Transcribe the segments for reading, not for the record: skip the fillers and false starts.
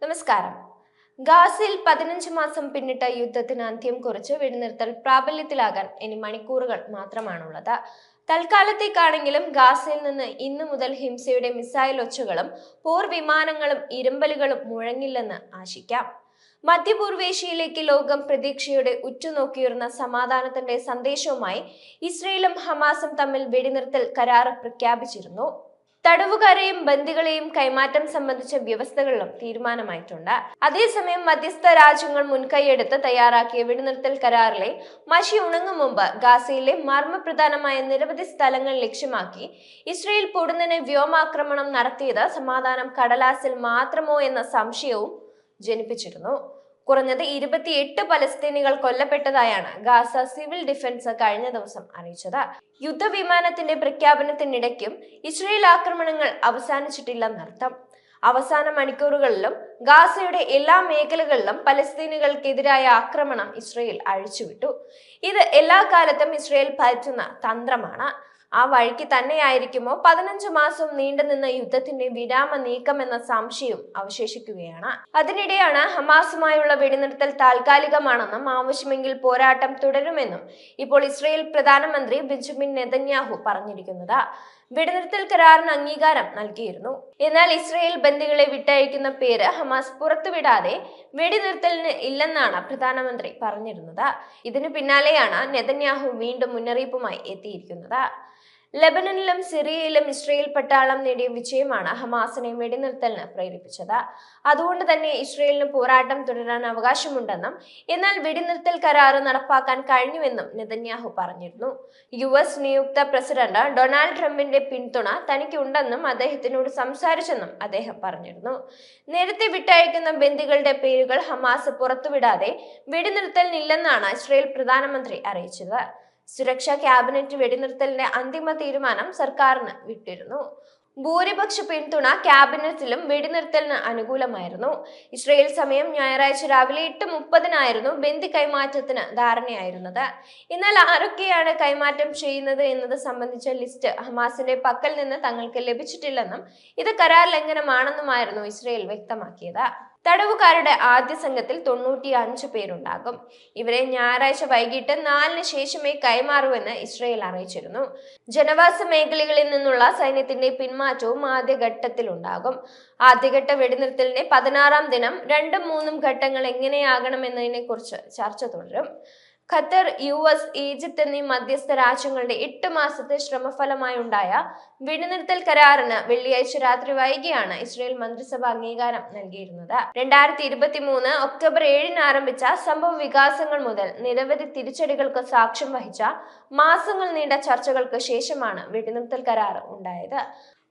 നമസ്കാരം. ഗാസയിൽ 15 മാസം പിന്നിട്ട യുദ്ധത്തിന് അന്ത്യം കുറിച്ച് വെടിനിർത്തൽ പ്രാബല്യത്തിലാകാൻ ഇനി മണിക്കൂറുകൾ മാത്രമാണുള്ളത്. തൽക്കാലത്തേക്കാണെങ്കിലും ഗാസയിൽ നിന്ന് ഇന്നു മുതൽ ഹിംസയുടെ മിസൈൽ ഒച്ചകളും പോർവിമാനങ്ങളും ഇരമ്പലുകളും മുഴങ്ങില്ലെന്ന് ആശിക്കാം. മധ്യപൂർവേഷ്യയിലേക്ക് ലോകം പ്രതീക്ഷയോടെ ഉറ്റുനോക്കിയിരുന്ന സമാധാനത്തിന്റെ സന്ദേശവുമായി ഇസ്രയേലും ഹമാസും തമ്മിൽ വെടിനിർത്തൽ കരാർ പ്രഖ്യാപിച്ചിരുന്നു. തടവുകാരെയും ബന്ദികളെയും കൈമാറ്റം സംബന്ധിച്ച വ്യവസ്ഥകളിലും തീരുമാനമായിട്ടുണ്ട്. അതേസമയം മധ്യസ്ഥ രാജ്യങ്ങൾ മുൻകൈയെടുത്ത് തയ്യാറാക്കിയ വെടിനിർത്തൽ കരാറിലെ മഷി ഉണങ്ങും മുമ്പ് ഗാസയിലെ മർമ്മപ്രധാനമായ നിരവധി സ്ഥലങ്ങൾ ലക്ഷ്യമാക്കി ഇസ്രയേൽ പൊടുന്നനെ വ്യോമാക്രമണം നടത്തിയത് സമാധാനം കടലാസിൽ മാത്രമോ എന്ന സംശയവും ജനിപ്പിച്ചിരുന്നു. കുറഞ്ഞത് 28 പലസ്തീനികൾ കൊല്ലപ്പെട്ടതായാണ് ഗാസ സിവിൽ ഡിഫൻസ് കഴിഞ്ഞ ദിവസം അറിയിച്ചത്. യുദ്ധവിമാനത്തിന്റെ പ്രഖ്യാപനത്തിനിടയ്ക്കും ഇസ്രയേൽ ആക്രമണങ്ങൾ അവസാനിച്ചിട്ടില്ലെന്നർത്ഥം. അവസാന മണിക്കൂറുകളിലും ഗാസയുടെ എല്ലാ മേഖലകളിലും പലസ്തീനികൾക്കെതിരായ ആക്രമണം ഇസ്രയേൽ അഴിച്ചുവിട്ടു. ഇത് എല്ലാ കാലത്തും ഇസ്രയേൽ പയറ്റുന്ന തന്ത്രമാണ്. ആ വഴിക്ക് തന്നെയായിരിക്കുമോ 15 മാസവും നീണ്ടുനിന്ന യുദ്ധത്തിന്റെ വിരാമ നീക്കമെന്ന സംശയവും അവശേഷിക്കുകയാണ്. അതിനിടെയാണ് ഹമാസുമായുള്ള വെടിനിർത്തൽ താൽക്കാലികമാണെന്നും ആവശ്യമെങ്കിൽ പോരാട്ടം തുടരുമെന്നും ഇപ്പോൾ ഇസ്രയേൽ പ്രധാനമന്ത്രി ബെഞ്ചമിൻ നെതന്യാഹു പറഞ്ഞിരിക്കുന്നത്. വെടിനിർത്തൽ കരാറിന് അംഗീകാരം നൽകിയിരുന്നു. എന്നാൽ ഇസ്രയേൽ ബന്ദികളെ വിട്ടയക്കുന്ന പേര് ഹമാസ് പുറത്തുവിടാതെ വെടിനിർത്തലിന് ഇല്ലെന്നാണ് പ്രധാനമന്ത്രി പറഞ്ഞിരുന്നത്. ഇതിനു പിന്നാലെയാണ് നെതന്യാഹു വീണ്ടും മുന്നറിയിപ്പുമായി എത്തിയിരിക്കുന്നത്. ലെബനനിലും സിറിയയിലും ഇസ്രയേൽ പട്ടാളം നേടിയ വിജയമാണ് ഹമാസിനെ വെടിനിർത്തലിന് പ്രേരിപ്പിച്ചത്. അതുകൊണ്ട് തന്നെ ഇസ്രയേലിന് പോരാട്ടം തുടരാൻ അവകാശമുണ്ടെന്നും എന്നാൽ വെടിനിർത്തൽ കരാർ നടപ്പാക്കാൻ കഴിഞ്ഞുവെന്നും നെതന്യാഹു പറഞ്ഞിരുന്നു. US നിയുക്ത പ്രസിഡന്റ് ഡൊണാൾഡ് ട്രംപിന്റെ പിന്തുണ തനിക്കുണ്ടെന്നും അദ്ദേഹത്തിനോട് സംസാരിച്ചെന്നും അദ്ദേഹം പറഞ്ഞിരുന്നു. നേരത്തെ വിട്ടയക്കുന്ന ബന്ദികളുടെ പേരുകൾ ഹമാസ് പുറത്തുവിടാതെ വെടിനിർത്തലിനില്ലെന്നാണ് ഇസ്രയേൽ പ്രധാനമന്ത്രി അറിയിച്ചത്. സുരക്ഷാ ക്യാബിനറ്റ് വെടിനിർത്തലിന്റെ അന്തിമ തീരുമാനം സർക്കാരിന് വിട്ടിരുന്നു. ഭൂരിപക്ഷ പിന്തുണ ക്യാബിനറ്റിലും വെടിനിർത്തലിന് അനുകൂലമായിരുന്നു. ഇസ്രയേൽ സമയം ഞായറാഴ്ച രാവിലെ 8:30 ബന്ദി കൈമാറ്റത്തിന് ധാരണയായിരുന്നത്. എന്നാൽ ആരൊക്കെയാണ് കൈമാറ്റം ചെയ്യുന്നത് എന്നത് സംബന്ധിച്ച ലിസ്റ്റ് ഹമാസിന്റെ പക്കൽ നിന്ന് തങ്ങൾക്ക് ലഭിച്ചിട്ടില്ലെന്നും ഇത് കരാർ ലംഘനമാണെന്നുമായിരുന്നു ഇസ്രയേൽ വ്യക്തമാക്കിയത്. തടവുകാരുടെ ആദ്യ സംഘത്തിൽ 95 പേരുണ്ടാകും. ഇവരെ ഞായറാഴ്ച വൈകിട്ട് 4 ശേഷമേ കൈമാറൂവെന്ന് ഇസ്രയേൽ അറിയിച്ചിരുന്നു. ജനവാസ മേഖലകളിൽ നിന്നുള്ള സൈന്യത്തിന്റെ പിന്മാറ്റവും ആദ്യഘട്ടത്തിലുണ്ടാകും. ആദ്യഘട്ട വെടിനിർത്തലിന്റെ 16-ാം ദിനം 2ഉം 3ഉം ഘട്ടങ്ങൾ എങ്ങനെയാകണമെന്നതിനെ കുറിച്ച് ചർച്ച തുടരും. ഖത്തർ, US, ഈജിപ്ത് എന്നീ മധ്യസ്ഥ രാജ്യങ്ങളുടെ 8 മാസത്തെ ശ്രമഫലമായി ഉണ്ടായ വെടിനിർത്തൽ കരാറിന് വെള്ളിയാഴ്ച രാത്രി വൈകിയാണ് ഇസ്രയേൽ മന്ത്രിസഭ അംഗീകാരം നൽകിയിരുന്നത്. 2023 ഒക്ടോബർ 7 ആരംഭിച്ച സംഭവ വികാസങ്ങൾ മുതൽ നിരവധി തിരിച്ചടികൾക്ക് സാക്ഷ്യം വഹിച്ച മാസങ്ങൾ നീണ്ട ചർച്ചകൾക്ക് ശേഷമാണ് വെടിനിർത്തൽ കരാർ ഉണ്ടായത്.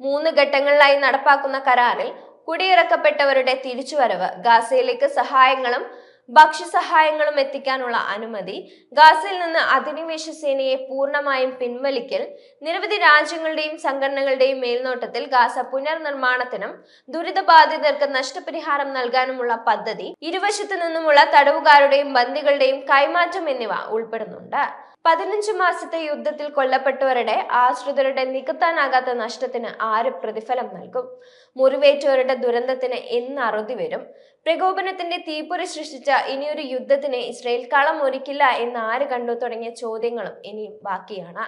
3 ഘട്ടങ്ങളിലായി നടപ്പാക്കുന്ന കരാറിൽ കുടിയിറക്കപ്പെട്ടവരുടെ തിരിച്ചുവരവ്, ഗാസയിലേക്ക് സഹായങ്ങളും ഭക്ഷ്യസഹായങ്ങളും എത്തിക്കാനുള്ള അനുമതി, ഗാസയിൽ നിന്ന് അധിനിവേശ സേനയെ പൂർണ്ണമായും പിൻവലിക്കൽ, നിരവധി രാജ്യങ്ങളുടെയും സംഘടനകളുടെയും മേൽനോട്ടത്തിൽ ഗാസ പുനർനിർമ്മാണത്തിനും ദുരിതബാധിതർക്ക് നഷ്ടപരിഹാരം നൽകാനുമുള്ള പദ്ധതി, ഇരുവശത്തു നിന്നുമുള്ള തടവുകാരുടെയും ബന്ദികളുടെയും കൈമാറ്റം എന്നിവ ഉൾപ്പെടുന്നുണ്ട്. 15 മാസത്തെ യുദ്ധത്തിൽ കൊല്ലപ്പെട്ടവരുടെ ആശ്രിതരുടെ നികത്താനാകാത്ത നഷ്ടത്തിന് ആര് പ്രതിഫലം നൽകും? മുറിവേറ്റവരുടെ ദുരന്തത്തിന് എന്ന് അറുതി വരും? പ്രകോപനത്തിന്റെ തീപ്പൊരി സൃഷ്ടിച്ച ഇനിയൊരു യുദ്ധത്തിന് ഇസ്രയേൽ കളമൊരുക്കില്ല എന്ന് ആര് കണ്ടു? തുടങ്ങിയ ചോദ്യങ്ങളും ഇനിയും ബാക്കിയാണ്.